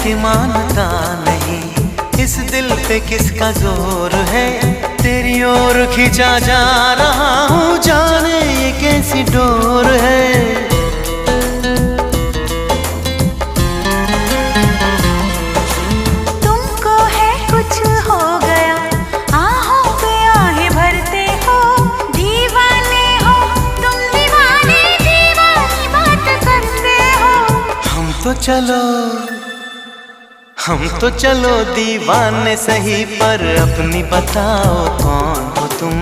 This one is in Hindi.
कि मानता नहीं, इस दिल पे किसका जोर है, तेरी ओर खींचा जा रहा हूँ, जाने ये कैसी डोर है। तुमको है कुछ हो गया, आहों पे आहें भरते हो, दीवाने हो तुम, दीवाने दीवानी बात करते हो। हम तो चलो दीवाने सही, पर अपनी बताओ कौन हो तुम।